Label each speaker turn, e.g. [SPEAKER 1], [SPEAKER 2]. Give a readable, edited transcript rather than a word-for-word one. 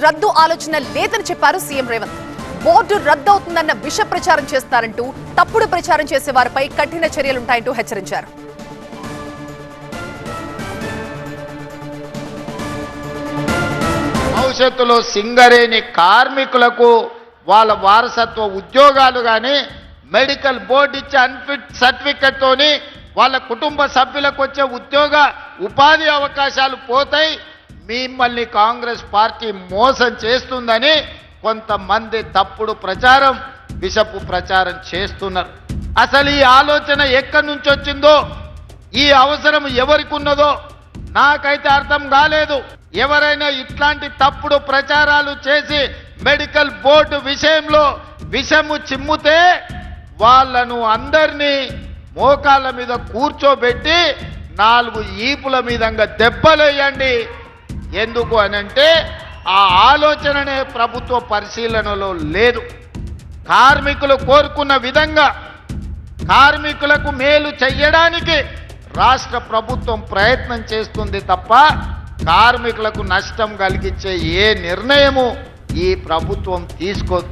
[SPEAKER 1] రద్దు ఆలోచన లేదని చెప్పారు సీఎం రేవంత్. బోర్డు రద్దవుతుందన్న విష ప్రచారం చేస్తారంటూ తప్పుడు ప్రచారం చేసే వారిపై కఠిన చర్యలుంటాయంటూ హెచ్చరించారు.
[SPEAKER 2] భవిష్యత్తులో సింగరేణి కార్మికులకు వాళ్ళ వారసత్వ ఉద్యోగాలు కానీ మెడికల్ బోర్డు ఇచ్చే అన్ఫిట్ సర్టిఫికెట్ తోని వాళ్ళ కుటుంబ సభ్యులకు వచ్చే ఉద్యోగ ఉపాధి అవకాశాలు పోతాయి. మిమ్మల్ని కాంగ్రెస్ పార్టీ మోసం చేస్తుందని కొంతమంది తప్పుడు ప్రచారం విషపు ప్రచారం చేస్తున్నారు. అసలు ఈ ఆలోచన ఎక్కడి నుంచి వచ్చిందో, ఈ అవసరం ఎవరికి ఉన్నదో నాకైతే అర్థం కాలేదు. ఎవరైనా ఇట్లాంటి తప్పుడు ప్రచారాలు చేసి మెడికల్ బోర్డు విషయంలో విషము చిమ్ముతే వాళ్ళను అందరినీ మోకాళ్ళ మీద కూర్చోబెట్టి 4 ఈపుల మీదంగా దెబ్బలేయండి. ఎందుకు అనంటే ఆ ఆలోచననే ప్రభుత్వ పరిశీలనలో లేదు. కార్మికులు కోరుకున్న విధంగా కార్మికులకు మేలు చెయ్యడానికి రాష్ట్ర ప్రభుత్వం ప్రయత్నం చేస్తుంది తప్ప కార్మికులకు నష్టం కలిగించే ఏ నిర్ణయము ఈ ప్రభుత్వం తీసుకోదు.